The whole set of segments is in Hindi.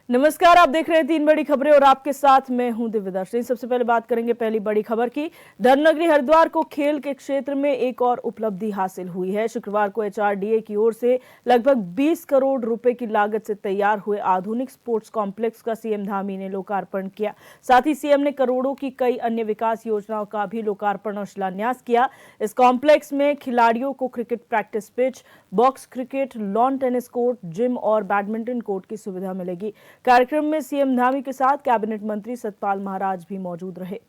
नमस्कार, आप देख रहे हैं 3 बड़ी खबरें और आपके साथ मैं हूं दिव्यदर्शनी। सबसे पहले बात करेंगे पहली बड़ी खबर की। धर्मनगरी हरिद्वार को खेल के क्षेत्र में एक और उपलब्धि हासिल हुई है। शुक्रवार को एचआरडीए की ओर से लगभग 20 करोड़ रुपए की लागत से तैयार हुए आधुनिक स्पोर्ट्स कॉम्प्लेक्स का सीएम धामी ने लोकार्पण किया। साथ ही सीएम ने करोड़ों की कई अन्य विकास योजनाओं का भी लोकार्पण और शिलान्यास किया। इस कॉम्प्लेक्स में खिलाड़ियों को cricket practice pitch, box cricket, lawn tennis court, gym और बैडमिंटन कोर्ट की सुविधा मिलेगी। कार्यक्रम में सीएम धामी के साथ कैबिनेट मंत्री सतपाल महाराज भी मौजूद रहे।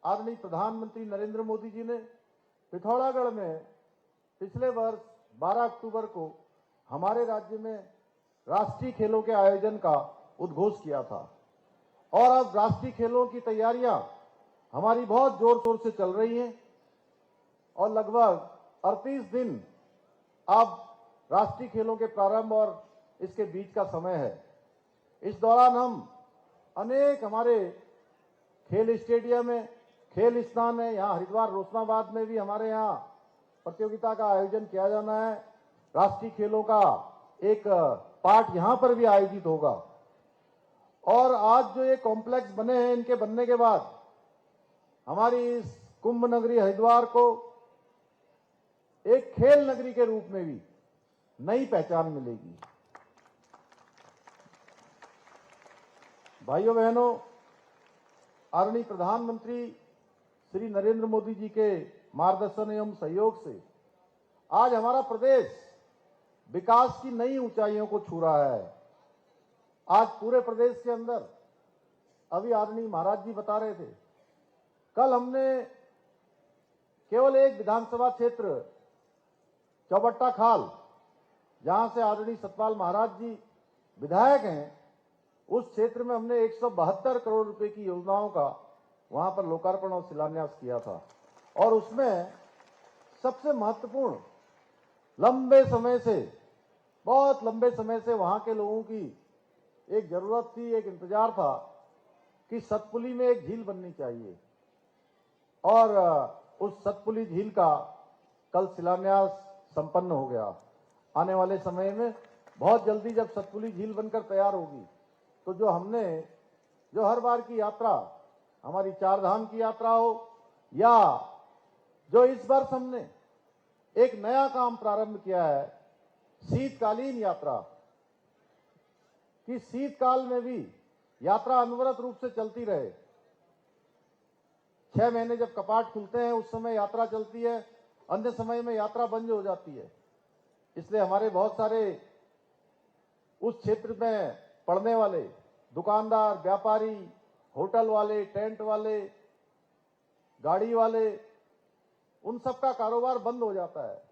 आदरणीय प्रधानमंत्री नरेंद्र मोदी जी ने पिथौरागढ़ में पिछले वर्ष 12 अक्टूबर को हमारे राज्य में राष्ट्रीय खेलों के आयोजन का उद्घोष किया था और अब राष्ट्रीय खेलों की तैयारियां हमारी बहुत जोर शोर से चल रही हैं और लगभग 38 दिन अब राष्ट्रीय खेलों के प्रारंभ और इसके बीच का समय है। इस दौरान हम अनेक हमारे खेल स्टेडियम है, खेल स्थान है, यहाँ हरिद्वार रोशनाबाद में भी हमारे यहाँ प्रतियोगिता का आयोजन किया जाना है। राष्ट्रीय खेलों का एक पार्ट यहाँ पर भी आयोजित होगा और आज जो ये कॉम्प्लेक्स बने हैं, इनके बनने के बाद हमारी इस कुंभ नगरी हरिद्वार को एक खेल नगरी के रूप में भी नई पहचान मिलेगी। भाइयों बहनों, आदरणीय प्रधानमंत्री श्री नरेंद्र मोदी जी के मार्गदर्शन एवं सहयोग से आज हमारा प्रदेश विकास की नई ऊंचाइयों को छू रहा है। आज पूरे प्रदेश के अंदर, अभी आदरणीय महाराज जी बता रहे थे, कल हमने केवल एक विधानसभा क्षेत्र चौबट्टा खाल, जहां से आदरणीय सतपाल महाराज जी विधायक हैं, उस क्षेत्र में हमने 172 करोड़ रुपए की योजनाओं का वहां पर लोकार्पण और शिलान्यास किया था और उसमें सबसे महत्वपूर्ण बहुत लंबे समय से वहां के लोगों की एक जरूरत थी, एक इंतजार था कि सतपुली में एक झील बननी चाहिए और उस सतपुली झील का कल शिलान्यास संपन्न हो गया। आने वाले समय में बहुत जल्दी जब सतपुली झील बनकर तैयार होगी तो जो हर बार की यात्रा, हमारी चार धाम की यात्रा हो या जो इस वर्ष हमने एक नया काम प्रारंभ किया है, शीतकालीन यात्रा, कि शीतकाल में भी यात्रा अनवरत रूप से चलती रहे। 6 महीने जब कपाट खुलते हैं उस समय यात्रा चलती है, अन्य समय में यात्रा बंद हो जाती है। इसलिए हमारे बहुत सारे उस क्षेत्र में पड़ने वाले दुकानदार, व्यापारी, होटल वाले, टेंट वाले, गाड़ी वाले, उन सब का कारोबार बंद हो जाता है।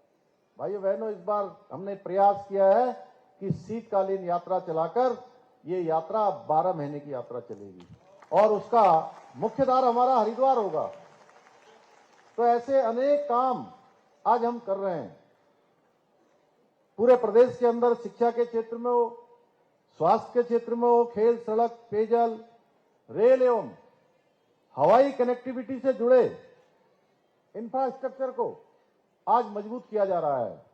भाइयों बहनों, इस बार हमने प्रयास किया है कि शीतकालीन यात्रा चलाकर ये यात्रा 12 महीने की यात्रा चलेगी और उसका मुख्य द्वार हमारा हरिद्वार होगा। तो ऐसे अनेक काम आज हम कर रहे हैं पूरे प्रदेश के अंदर, शिक्षा के क्षेत्र में हो, स्वास्थ्य के क्षेत्र में हो, खेल, सड़क, पेयजल, रेल एवं हवाई कनेक्टिविटी से जुड़े इंफ्रास्ट्रक्चर को आज मजबूत किया जा रहा है।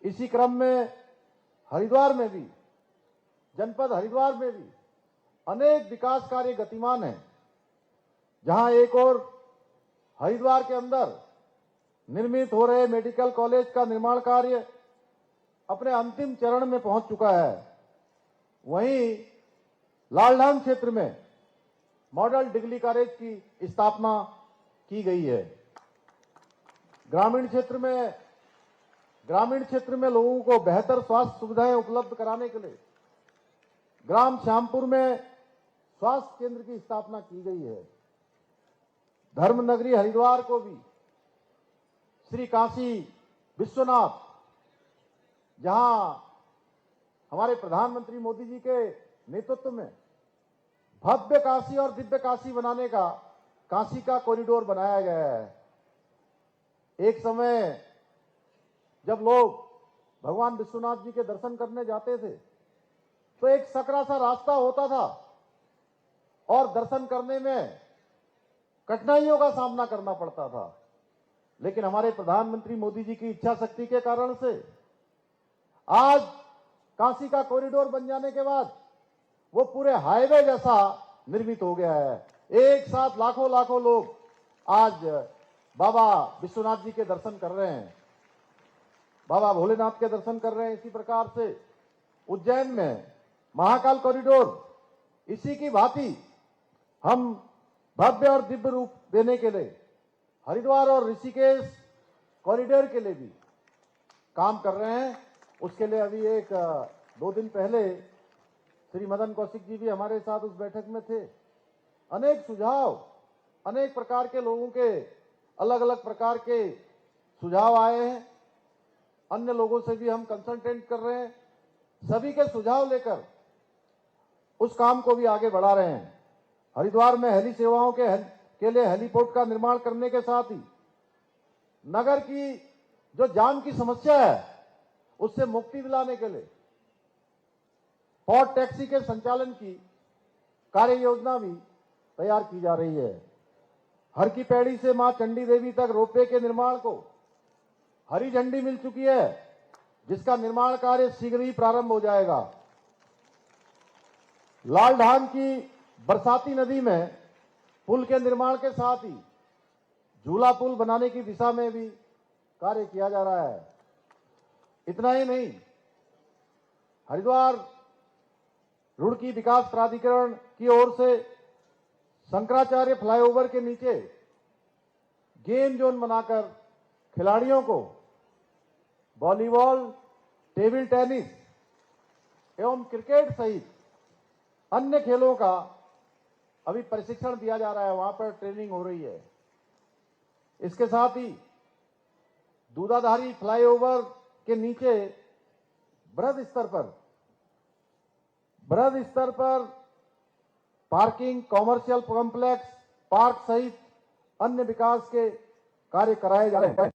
इसी क्रम में हरिद्वार में भी, जनपद हरिद्वार में भी अनेक विकास कार्य गतिमान हैं, जहां एक और हरिद्वार के अंदर निर्मित हो रहे मेडिकल कॉलेज का निर्माण कार्य अपने अंतिम चरण में पहुंच चुका है। वहीं लालधाम क्षेत्र में मॉडल डिग्री कॉलेज की स्थापना की गई है। ग्रामीण क्षेत्र में लोगों को बेहतर स्वास्थ्य सुविधाएं उपलब्ध कराने के लिए ग्राम श्यामपुर में स्वास्थ्य केंद्र की स्थापना की गई है। धर्मनगरी हरिद्वार को भी श्री काशी विश्वनाथ, जहां हमारे प्रधानमंत्री मोदी जी के नेतृत्व में भव्य काशी और दिव्य काशी बनाने का काशी का कॉरिडोर बनाया गया है। एक समय जब लोग भगवान विश्वनाथ जी के दर्शन करने जाते थे तो एक सकरा सा रास्ता होता था और दर्शन करने में कठिनाइयों का सामना करना पड़ता था। लेकिन हमारे प्रधानमंत्री मोदी जी की इच्छा शक्ति के कारण से आज काशी का कॉरिडोर बन जाने के बाद वो पूरे हाईवे जैसा निर्मित हो गया है। एक साथ लाखों लाखों लोग आज बाबा विश्वनाथ जी के दर्शन कर रहे हैं, बाबा भोलेनाथ के दर्शन कर रहे हैं। इसी प्रकार से उज्जैन में महाकाल कॉरिडोर इसी की भांति हम भव्य और दिव्य रूप देने के लिए हरिद्वार और ऋषिकेश कॉरिडोर के लिए भी काम कर रहे हैं। उसके लिए अभी 2 दिन पहले श्री मदन कौशिक जी भी हमारे साथ उस बैठक में थे। अनेक सुझाव, अनेक प्रकार के लोगों के अलग अलग प्रकार के सुझाव आए हैं। अन्य लोगों से भी हम कंसल्टेंट कर रहे हैं, सभी के सुझाव लेकर उस काम को भी आगे बढ़ा रहे हैं। हरिद्वार में हेली सेवाओं के लिए हेलीपोर्ट का निर्माण करने के साथ ही नगर की जो जाम की समस्या है उससे मुक्ति दिलाने के लिए पोर्ट टैक्सी के संचालन की कार्य योजना भी तैयार की जा रही है। हर की पैड़ी से मां चंडी देवी तक रोपवे के निर्माण को हरी झंडी मिल चुकी है, जिसका निर्माण कार्य शीघ्र ही प्रारंभ हो जाएगा। लाल ढान की बरसाती नदी में पुल के निर्माण के साथ ही झूला पुल बनाने की दिशा में भी कार्य किया जा रहा है। इतना ही नहीं, हरिद्वार रुड़की विकास प्राधिकरण की ओर से शंकराचार्य फ्लाईओवर के नीचे गेम जोन बनाकर खिलाड़ियों को वॉलीबॉल, टेबल टेनिस एवं क्रिकेट सहित अन्य खेलों का अभी प्रशिक्षण दिया जा रहा है, वहां पर ट्रेनिंग हो रही है। इसके साथ ही दूधाधारी फ्लाईओवर के नीचे बृहद स्तर पर पार्किंग, कॉमर्शियल कॉम्प्लेक्स, पार्क सहित अन्य विकास के कार्य कराए जा रहे हैं।